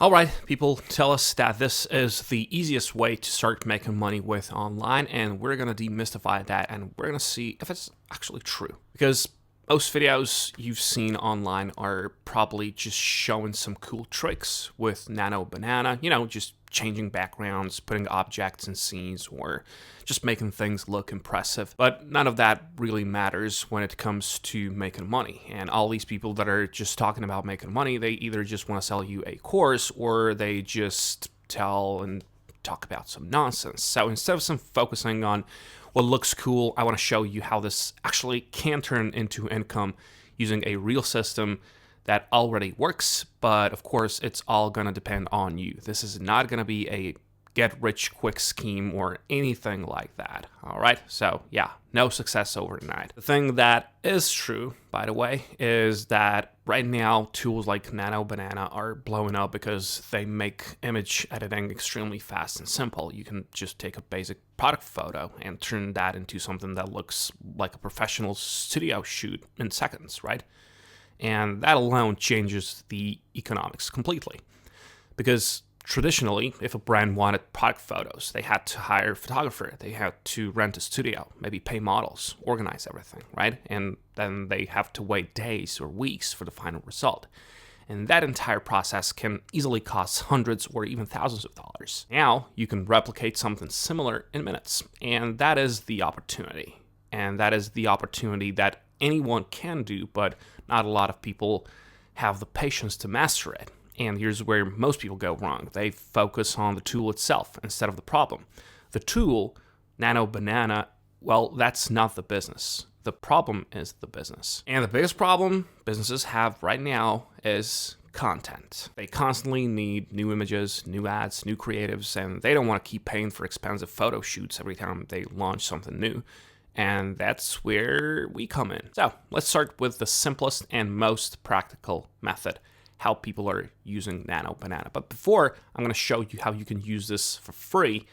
All right, people tell us that this is the easiest way to start making money with online, and we're going to demystify that, and we're going to see if it's actually true. Because most videos you've seen online are probably just showing some cool tricks with NanoBanana, just changing backgrounds, putting objects in scenes, or just making things look impressive. But none of that really matters when it comes to making money. And all these people that are just talking about making money, they either just want to sell you a course or they just tell and talk about some nonsense. So instead of some focusing on what looks cool, I want to show you how this actually can turn into income using a real system that already works, but of course it's all going to depend on you. This is not going to be a get-rich-quick scheme or anything like that, all right? So yeah, no success overnight. The thing that is true, by the way, is that right now tools like NanoBanana are blowing up because they make image editing extremely fast and simple. You can just take a basic product photo and turn that into something that looks like a professional studio shoot in seconds, right? And that alone changes the economics completely. Because traditionally, if a brand wanted product photos, they had to hire a photographer, they had to rent a studio, maybe pay models, organize everything, right? And then they have to wait days or weeks for the final result. And that entire process can easily cost hundreds or even thousands of dollars. Now, you can replicate something similar in minutes. And that is the opportunity. And that is the opportunity that anyone can do, but not a lot of people have the patience to master it. And here's where most people go wrong. They focus on the tool itself instead of the problem. The tool, NanoBanana, well, that's not the business. The problem is the business. And the biggest problem businesses have right now is content. They constantly need new images, new ads, new creatives, and they don't want to keep paying for expensive photo shoots every time they launch something new. And that's where we come in. So let's start with the simplest and most practical method, how people are using NanoBanana. But before, I'm going to show you how you can use this for free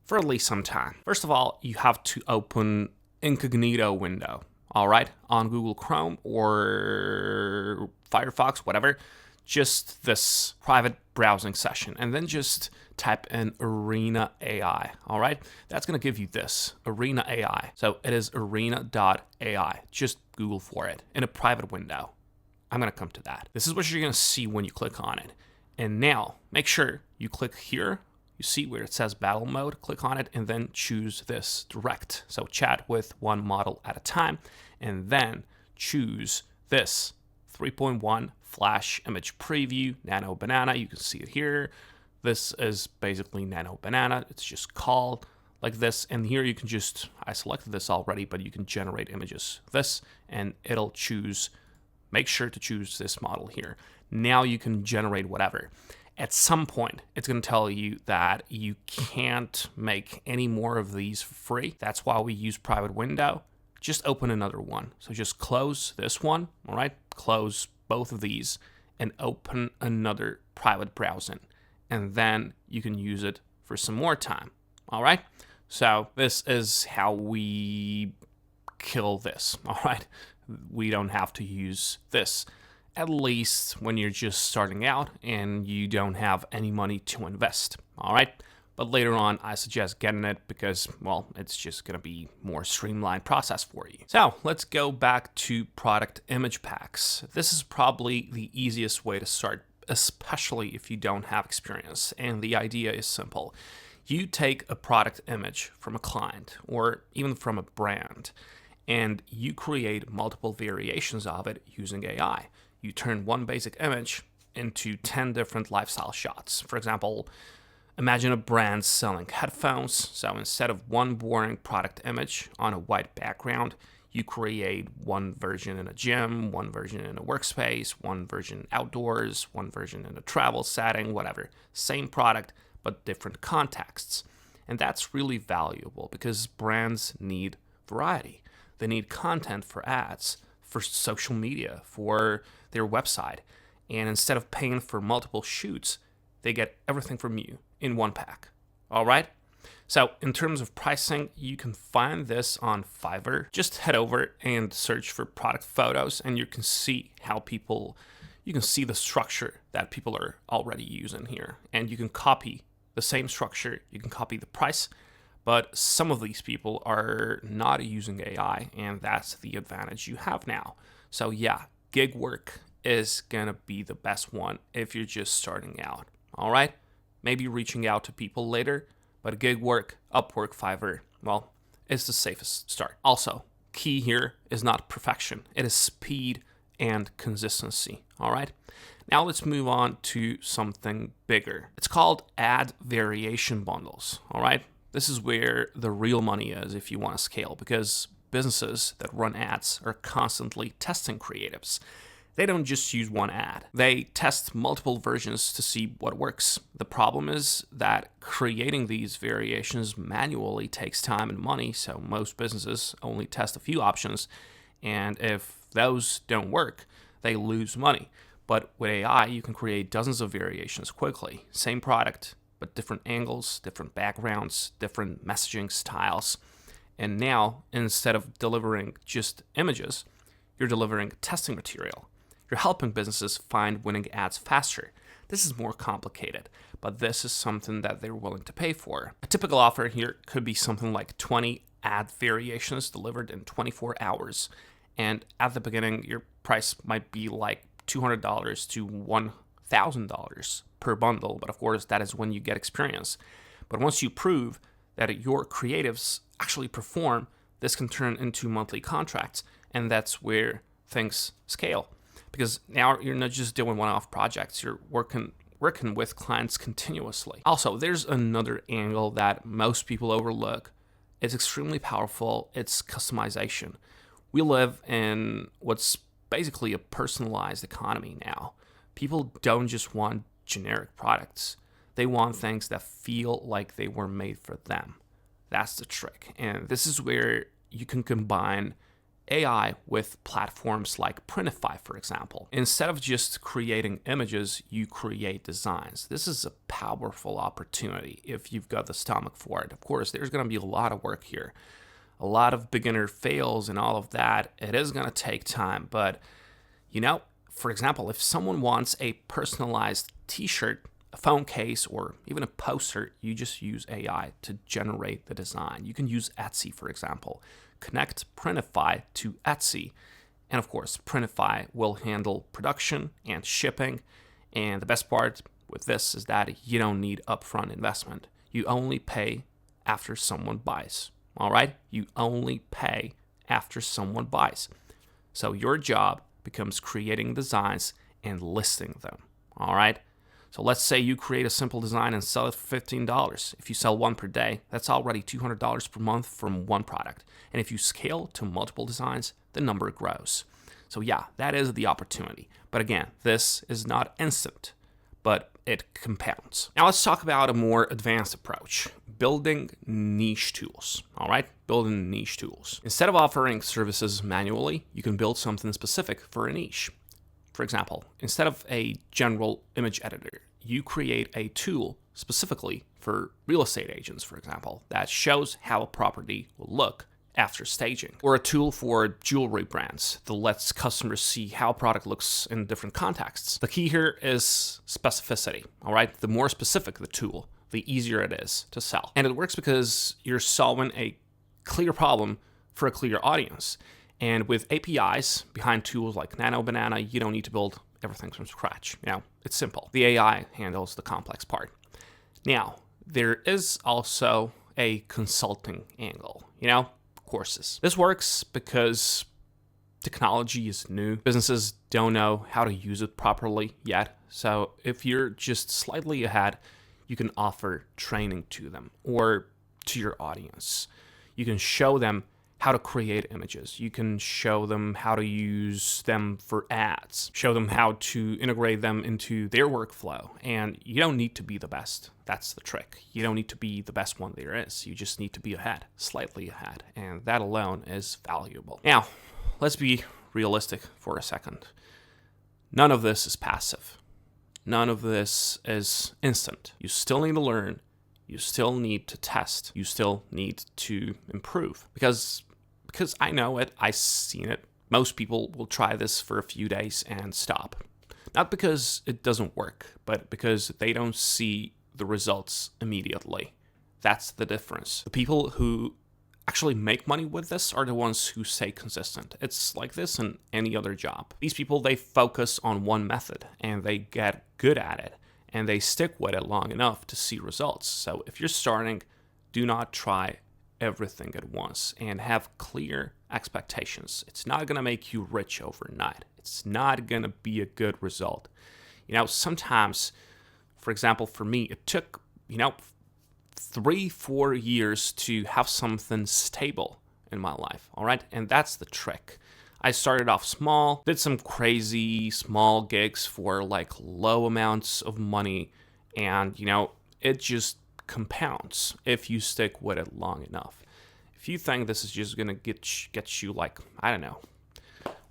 for at least some time. First of all, you have to open incognito window, all right, on Google Chrome or Firefox, whatever. Just this private browsing session, and then just type in Arena AI, all right? That's going to give you this, Arena AI. So it is arena.ai. Just Google for it in a private window. I'm going to come to that. This is what you're going to see when you click on it. And now, make sure you click here. You see where it says battle mode, click on it, and then choose this direct. So chat with one model at a time, and then choose this 3.1 flash image preview, NanoBanana. You can see it here. This is basically NanoBanana. It's just called like this. And here you can just, I selected this already, but you can generate images. This, and it'll choose, make sure to choose this model here. Now you can generate whatever. At some point, it's going to tell you that you can't make any more of these for free. That's why we use private window. Just open another one. So just close this one, all right? Close both of these and open another private browsing. And then you can use it for some more time, all right? So this is how we kill this, all right? We don't have to use this, at least when you're just starting out and you don't have any money to invest, all right? But later on, I suggest getting it because, well, it's just going to be more streamlined process for you. So let's go back to product image packs. This is probably the easiest way to start, especially if you don't have experience. And the idea is simple. You take a product image from a client or even from a brand, and you create multiple variations of it using AI. You turn one basic image into 10 different lifestyle shots. For example, imagine a brand selling headphones. So instead of one boring product image on a white background, you create one version in a gym, one version in a workspace, one version outdoors, one version in a travel setting, whatever. Same product, but different contexts. And that's really valuable because brands need variety. They need content for ads, for social media, for their website. And instead of paying for multiple shoots, they get everything from you in one pack. All right? So in terms of pricing, you can find this on Fiverr. Just head over and search for product photos, and you can see how people you can see the structure that people are already using here. And you can copy the same structure, you can copy the price, but some of these people are not using AI, and that's the advantage you have now. So yeah, gig work is gonna be the best one if you're just starting out. All right, maybe reaching out to people later, but gig work, Upwork, Fiverr, well, it's the safest start. Also, key here is not perfection, it is speed and consistency. All right, now let's move on to something bigger. It's called ad variation bundles. All right, this is where the real money is if you want to scale, because businesses that run ads are constantly testing creatives. They don't just use one ad. They test multiple versions to see what works. The problem is that creating these variations manually takes time and money, so most businesses only test a few options, and if those don't work, they lose money. But with AI, you can create dozens of variations quickly. Same product, but different angles, different backgrounds, different messaging styles. And now, instead of delivering just images, you're delivering testing material. You're helping businesses find winning ads faster. This is more complicated, but this is something that they're willing to pay for. A typical offer here could be something like 20 ad variations delivered in 24 hours. And at the beginning, your price might be like $200 to $1,000 per bundle. But of course, that is when you get experience. But once you prove that your creatives actually perform, this can turn into monthly contracts. And that's where things scale. Because now you're not just doing one-off projects, you're working with clients continuously. Also, there's another angle that most people overlook. It's extremely powerful. It's customization. We live in what's basically a personalized economy now. People don't just want generic products. They want things that feel like they were made for them. That's the trick. And this is where you can combine AI with platforms like Printify, for example. Instead of just creating images, you create designs. This is a powerful opportunity if you've got the stomach for it. Of course, there's going to be a lot of work here, a lot of beginner fails and all of that. It is going to take time, but for example, if someone wants a personalized t-shirt, a phone case, or even a poster, you just use AI to generate the design. You can use Etsy, for example. Connect Printify to Etsy. And of course, Printify will handle production and shipping. And the best part with this is that you don't need upfront investment. You only pay after someone buys. All right? You only pay after someone buys. So your job becomes creating designs and listing them. All right? So let's say you create a simple design and sell it for $15. If you sell one per day, that's already $200 per month from one product. And if you scale to multiple designs, the number grows. So yeah, that is the opportunity. But again, this is not instant, but it compounds. Now let's talk about a more advanced approach, building niche tools. All right, building niche tools. Instead of offering services manually, you can build something specific for a niche. For example, instead of a general image editor, you create a tool specifically for real estate agents, for example, that shows how a property will look after staging, or a tool for jewelry brands that lets customers see how a product looks in different contexts. The key here is specificity, all right? The more specific the tool, the easier it is to sell. And it works because you're solving a clear problem for a clear audience. And with APIs behind tools like NanoBanana, you don't need to build everything from scratch. It's simple. The AI handles the complex part. Now, there is also a consulting angle, courses. This works because technology is new. Businesses don't know how to use it properly yet. So if you're just slightly ahead, you can offer training to them or to your audience. You can show them how to create images. You can show them how to use them for ads, show them how to integrate them into their workflow. And you don't need to be the best. That's the trick. You don't need to be the best one there is. You just need to be ahead, slightly ahead. And that alone is valuable. Now, let's be realistic for a second. None of this is passive. None of this is instant. You still need to learn. You still need to test. You still need to improve. Because I know it, I've seen it. Most people will try this for a few days and stop. Not because it doesn't work, but because they don't see the results immediately. That's the difference. The people who actually make money with this are the ones who stay consistent. It's like this in any other job. These people, they focus on one method and they get good at it and they stick with it long enough to see results. So if you're starting, do not try everything at once and have clear expectations. It's not going to make you rich overnight. It's not going to be a good result. Sometimes, for example, for me, it took, 3-4 years to have something stable in my life. All right. And that's the trick. I started off small, did some crazy small gigs for like low amounts of money. And, it just compounds if you stick with it long enough. If you think this is just going to get you like, I don't know,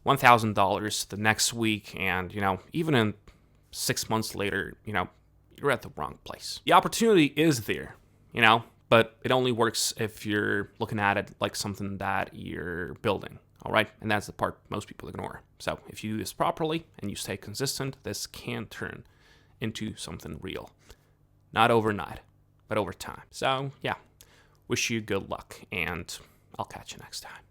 $1,000 the next week, and, even in 6 months later, you're at the wrong place. The opportunity is there, but it only works if you're looking at it like something that you're building, all right? And that's the part most people ignore. So if you do this properly and you stay consistent, this can turn into something real. Not overnight, but over time. So yeah, wish you good luck, and I'll catch you next time.